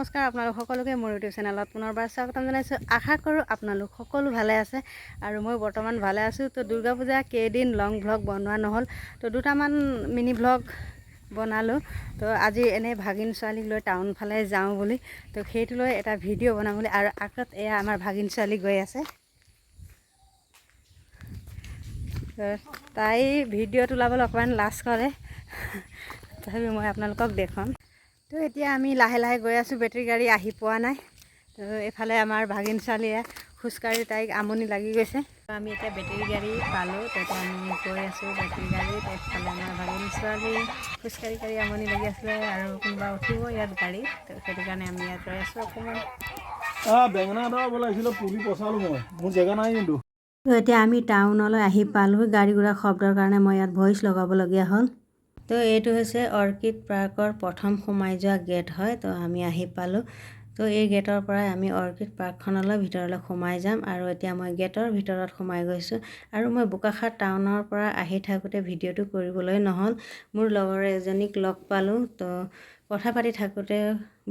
নমস্কাৰ আপোনালোক সকলোকে মোৰ ইউটিউব চেনেলত পুনৰবাৰ স্বাগতম জনাইছোঁ। আশা কৰোঁ আপোনালোক সকলো ভালে আছে আৰু মই বৰ্তমান ভালে আছোঁ। তো দুৰ্গা পূজা কেইদিন লং ভ্লগ বনোৱা নহ'ল, তো দুটামান মিনি ভ্লগ বনালোঁ। তো আজি এনেই ভাগিন ছোৱালীক লৈ টাউন ফালে যাওঁ বুলি, তো সেইটো লৈ এটা ভিডিঅ' বনাম বুলি। আৰু আগত এয়া আমাৰ ভাগিন ছোৱালী গৈ আছে, তাই ভিডিঅ'টো ওলাবলৈ অকণমান লাজ কৰে, তথাপিও মই আপোনালোকক দেখুৱাম। তো এতিয়া আমি লাহে লাহে গৈ আছোঁ, বেটেৰী গাড়ী আহি পোৱা নাই। তো এইফালে আমাৰ ভাগিন ছোৱালীয়ে খোজকাঢ়ি তাইক আমনি লাগি গৈছে। তো আমি এতিয়া বেটেৰী গাড়ী পালোঁ, তেতিয়া আমি গৈ আছোঁ বেটেৰী গাড়ীত। এইফালে আমাৰ ভাগিন ছোৱালী খোজকাঢ়ি কাঢ়ি আমনি লাগি আছিলে আৰু কোনোবা উঠিব ইয়াত গাড়ী, তো সেইটো কাৰণে আমি ইয়াত ৰৈ আছোঁ অকণমান। বেঙেনা এটা ওলাইছিলোঁ, পুলি পচালোঁ মই, মোৰ জেগা নাই কিন্তু। তো এতিয়া আমি টাউনলৈ আহি পালোঁ। গাড়ী ঘোঁৰা শব্দৰ কাৰণে মই ইয়াত ভইচ লগাবলগীয়া হ'ল। তো এইটো হৈছে অৰ্কিড পাৰ্কৰ প্ৰথম সোমাই যোৱা গেট হয়। তো আমি আহি পালোঁ। তো এই গেটৰ পৰাই আমি অৰ্কিড পাৰ্কখনলৈ ভিতৰলৈ সোমাই যাম। আৰু এতিয়া মই গেটৰ ভিতৰত সোমাই গৈছোঁ। আৰু মই বোকাখাট টাউনৰ পৰা আহি থাকোঁতে ভিডিঅ'টো কৰিবলৈ নহ'ল, মোৰ লগৰ এজনীক লগ পালোঁ। তো কথা পাতি থাকোঁতে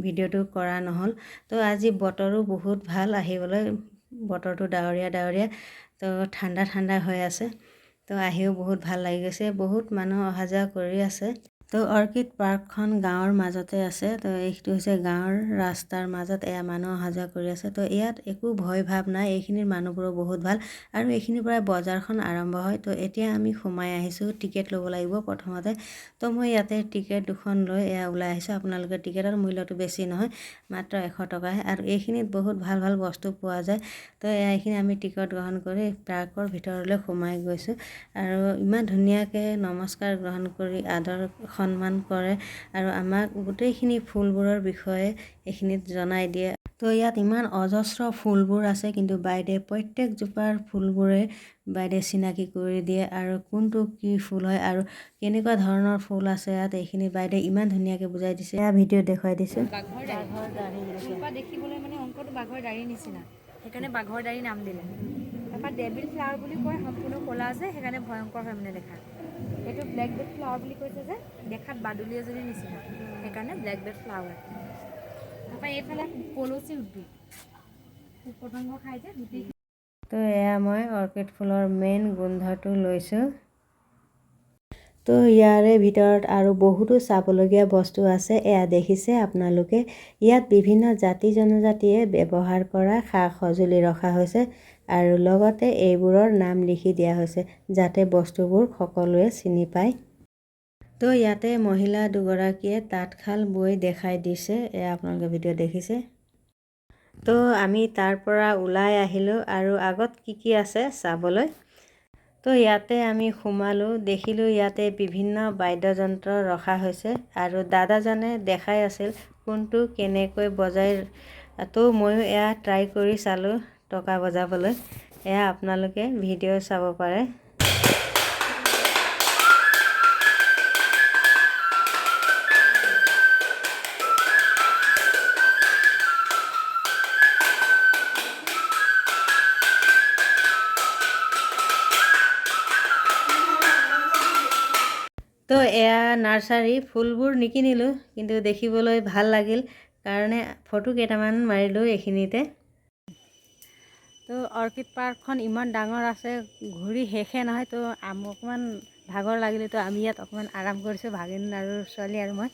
ভিডিঅ'টো কৰা নহ'ল। তো আজি বতৰো বহুত ভাল আহিবলৈ, বতৰটো ডাৱৰীয়া ডাৱৰীয়া, তো ঠাণ্ডা ঠাণ্ডা হৈ আছে। তো আহিও বহুত ভাল লাগি গৈছে, বহুত মানুহ অহা যোৱা কৰি আছে। তো অৰ্কিড পাৰ্কখন গাঁৱৰ মাজতে আছে। তো এইটো হৈছে গাঁৱৰ ৰাস্তাৰ মাজত এয়া মানুহ অহা যোৱা কৰি আছে। তো ইয়াত একো ভয় ভাৱ নাই, এইখিনিৰ মানুহবোৰো বহুত ভাল। আৰু এইখিনিৰ পৰাই বজাৰখন আৰম্ভ হয়। তো এতিয়া আমি সোমাই আহিছোঁ, টিকেট ল'ব লাগিব প্ৰথমতে। তো মই ইয়াতে টিকেট দুখন লৈ এয়া ওলাই আহিছোঁ। আপোনালোকে টিকেটৰ মূল্যটো বেছি নহয়, মাত্ৰ 100 টকাহে। আৰু এইখিনিত বহুত ভাল ভাল বস্তু পোৱা যায়। তো এইখিনি আমি টিকট গ্ৰহণ কৰি পাৰ্কৰ ভিতৰলৈ সোমাই গৈছোঁ। আৰু ইমান ধুনীয়াকৈ নমস্কাৰ গ্ৰহণ কৰি আদৰ সন্মান কৰে আৰু আমাক গোটেইখিনি ফুলবোৰৰ বিষয়ে এইখিনিত জনাই দিয়ে। তো ইয়াত ইমান অজস্ৰ ফুলবোৰ আছে, কিন্তু বাইদেৱে প্ৰত্যেকজোপাৰ ফুলবোৰে বাইদেৱে চিনাকি কৰি দিয়ে আৰু কোনটো কি ফুল হয় আৰু কেনেকুৱা ধৰণৰ ফুল আছে ইয়াত, এইখিনি বাইদেৱে ইমান ধুনীয়াকৈ বুজাই দিছে। এয়া ভিডিঅ' দেখুৱাই দিছোঁ। বাঘৰ দাড়ি দেখিবলৈ মানে অংকটো বাঘৰ দাড়িৰ নিচিনা, সেইকাৰণে বাঘৰ দাড়ি নাম দিলে। তাৰপৰা ডেভিল ফ্লাৱাৰ বুলি কয়, সম্পূৰ্ণ ক'লা যে সেইকাৰণে ভয়ংকৰ হয় মানে দেখাত। এইটো ব্লেক বেড ফ্লাৱাৰ বুলি কৈছে যে দেখাত বাদুলি এজনীৰ নিচিনা, সেইকাৰণে ব্লেক বেড ফ্লাৱাৰ। তাৰপৰা এইফালে কলচী উদ্ভিদ, পোক পতংগ খাই যে গোটেই। তো এয়া মই অৰ্কিড ফুলৰ মেইন গোন্ধটো লৈছোঁ। তো ইয়াৰে ভিতৰত আৰু বহুতো চাবলগীয়া বস্তু আছে, এয়া দেখিছে আপোনালোকে। ইয়াত বিভিন্ন জাতি জনজাতিয়ে ব্যৱহাৰ কৰা সা সঁজুলি ৰখা হৈছে আৰু লগতে এইবোৰৰ নাম লিখি দিয়া হৈছে, যাতে বস্তুবোৰ সকলোৱে চিনি পায়। তো ইয়াতে মহিলা দুগৰাকীয়ে তাঁতশাল বৈ দেখাই দিছে, এয়া আপোনালোকে ভিডিঅ' দেখিছে। তো আমি তাৰ পৰা ওলাই আহিলোঁ আৰু আগত কি কি আছে চাবলৈ। তো ইয়াতে আমি সোমালোঁ, দেখিলোঁ ইয়াতে বিভিন্ন বাদ্যযন্ত্ৰ ৰখা হৈছে আৰু দাদাজনে দেখাই আছিল কোনটো কেনেকৈ বজাই। তো ময়ো এয়া ট্ৰাই কৰি চালোঁ টকা বজাবলৈ, এয়া আপোনালোকে ভিডিঅ' চাব পাৰে। তো এয়া নাৰ্চাৰী, ফুলবোৰ নিকিনিলোঁ, কিন্তু দেখিবলৈ ভাল লাগিল কাৰণে ফটো কেইটামান মাৰিলোঁ এইখিনিতে। তো অৰ্কিড পাৰ্কখন ইমান ডাঙৰ আছে, ঘূৰি শেষে নহয়। তো অকণমান ভাগৰ লাগিলে, তো আমি ইয়াত অকণমান আৰাম কৰিছোঁ, ভাগিন আৰু ছোৱালী আৰু মই।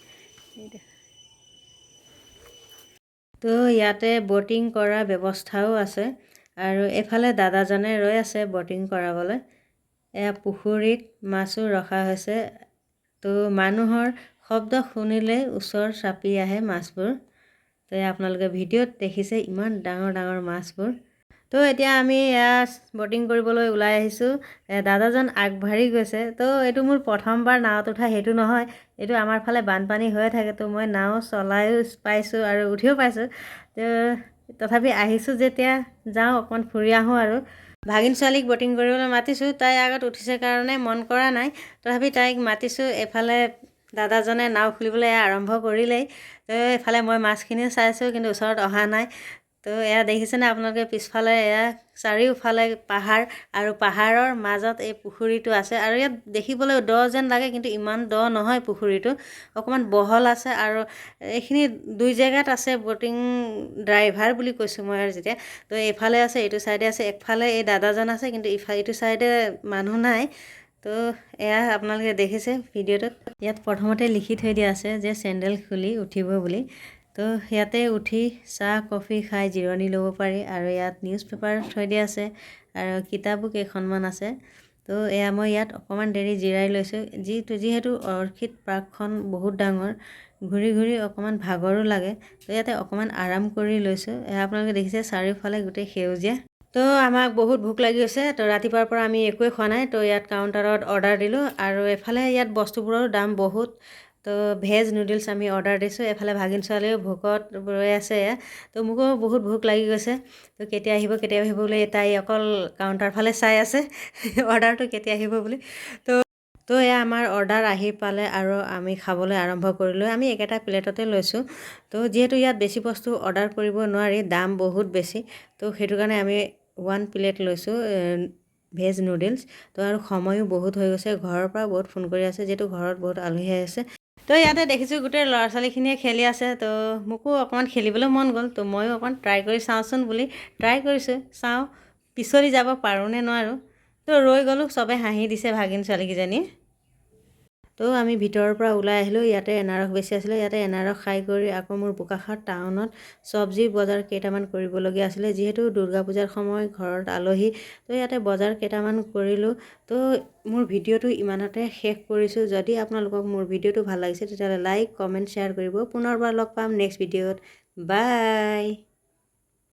তো ইয়াতে ব'টিং কৰাৰ ব্যৱস্থাও আছে আৰু এইফালে দাদাজনে ৰৈ আছে ব'টিং কৰাবলৈ। এয়া পুখুৰীত মাছো ৰখা হৈছে। তো মানুহৰ শব্দ শুনিলে ওচৰ চাপি আহে মাছবোৰ। তো আপোনালোকে ভিডিঅ'ত দেখিছে ইমান ডাঙৰ ডাঙৰ মাছবোৰ। তো এতিয়া আমি এয়া ব'টিং কৰিবলৈ ওলাই আহিছোঁ। দাদাজন আগবাঢ়ি গৈছে। তো এইটো মোৰ প্ৰথমবাৰ নাৱত উঠা, সেইটো নহয়, এইটো আমাৰ ফালে বানপানী হৈয়ে থাকে। তো মই নাও চলাইও পাইছোঁ আৰু উঠিও পাইছোঁ। তো তথাপি আহিছোঁ যেতিয়া যাওঁ অকণমান ফুৰি আহোঁ। আৰু ভাগিন ছোৱালীক ব'টিং কৰিবলৈ মাতিছোঁ, তাই আগত উঠিছে কাৰণে মন কৰা নাই, তথাপি তাইক মাতিছোঁ। এফালে দাদাজনে নাও খুলিবলৈ আৰম্ভ কৰিলেই। তো এফালে মই মাছখিনিও চাইছোঁ, কিন্তু ওচৰত অহা নাই। তো এয়া দেখিছেনে আপোনালোকে পিছফালে এয়া চাৰিওফালে পাহাৰ আৰু পাহাৰৰ মাজত এই পুখুৰীটো আছে আৰু ইয়াত দেখিবলৈ দ যেন লাগে কিন্তু ইমান দ নহয় পুখুৰীটো অকণমান বহল আছে আৰু এইখিনি দুই জেগাত আছে বটিং ড্ৰাইভাৰ বুলি কৈছোঁ মই আৰু যেতিয়া তো এইফালে আছে এইটো চাইডে আছে একফালে এই দাদাজন আছে কিন্তু এইটো চাইডে মানুহ নাই তো এয়া আপোনালোকে দেখিছে ভিডিঅ'টোত ইয়াত প্ৰথমতে লিখি থৈ দিয়া আছে যে চেণ্ডেল খুলি উঠিব বুলি তো ইয়াতে উঠি চাহ কফি খাই জিৰণি ল'ব পাৰি আৰু ইয়াত নিউজ পেপাৰ থৈ দিয়া আছে আৰু কিতাপো কেইখনমান আছে তো এয়া মই ইয়াত অকণমান দেৰি জিৰাই লৈছোঁ যিহেতু অৰ্কিড পাৰ্কখন বহুত ডাঙৰ ঘূৰি ঘূৰি অকণমান ভাগৰো লাগে তো ইয়াতে অকণমান আৰাম কৰি লৈছোঁ এয়া আপোনালোকে দেখিছে চাৰিওফালে গোটেই সেউজীয়া তো আমাক বহুত ভোক লাগি গৈছে তো ৰাতিপুৱাৰ পৰা আমি একোৱেই খোৱা নাই তো ইয়াত কাউণ্টাৰত অৰ্ডাৰ দিলোঁ আৰু এফালে ইয়াত বস্তুবোৰৰ দাম বহুত তো ভেজ নুডলছ আমি অৰ্ডাৰ দিছোঁ এফালে ভাগিন ছোৱালীও ভোকত ৰৈ আছে তো মোকো বহুত ভোক লাগি গৈছে তো কেতিয়া আহিব বুলি তাই অকল কাউণ্টাৰ ফালে চাই আছে অৰ্ডাৰটো কেতিয়া আহিব বুলি তো এয়া আমাৰ অৰ্ডাৰ আহি পালে আৰু আমি খাবলৈ আৰম্ভ কৰিলোঁ আমি একেটা প্লেটতে লৈছোঁ তো যিহেতু ইয়াত বেছি বস্তু অৰ্ডাৰ কৰিব নোৱাৰি দাম বহুত বেছি তো সেইটো কাৰণে আমি 1 প্লেট লৈছোঁ ভেজ নুডলছ তো আৰু সময়ো বহুত হৈ গৈছে ঘৰৰ পৰা বহুত ফোন কৰি আছে যিহেতু ঘৰত বহুত আলহী আছে তো ইয়াতে দেখিছোঁ গোটেই ল'ৰা ছোৱালীখিনিয়ে খেলি আছে তো মোকো অকণমান খেলিবলৈ মন গ'ল তো ময়ো অকণমান ট্ৰাই কৰি চাওঁচোন বুলি ট্ৰাই কৰিছোঁ চাওঁ পিছলি যাব পাৰোঁ নে নোৱাৰোঁ তো ৰৈ গ'লোঁ চবে হাঁহি দিছে ভাগিন ছোৱালীকেইজনী তো আমি ভিতৰৰ পৰা ওলাই আহিলোঁ ইয়াতে এনাৰস বেছি আছিলে ইয়াতে এনাৰস খাই কৰি আকৌ মোৰ বোকাখাট টাউনত চব্জি বজাৰ কেইটামান কৰিবলগীয়া আছিলে যিহেতু দুৰ্গা পূজাৰ সময় ঘৰত আলহী তো ইয়াতে বজাৰ কেইটামান কৰিলোঁ তো মোৰ ভিডিঅ'টো ইমানতে শেষ কৰিছোঁ যদি আপোনালোকক মোৰ ভিডিঅ'টো ভাল লাগিছে তেতিয়াহ'লে লাইক কমেণ্ট শ্বেয়াৰ কৰিব পুনৰবাৰ লগ পাম নেক্সট ভিডিঅ'ত বাই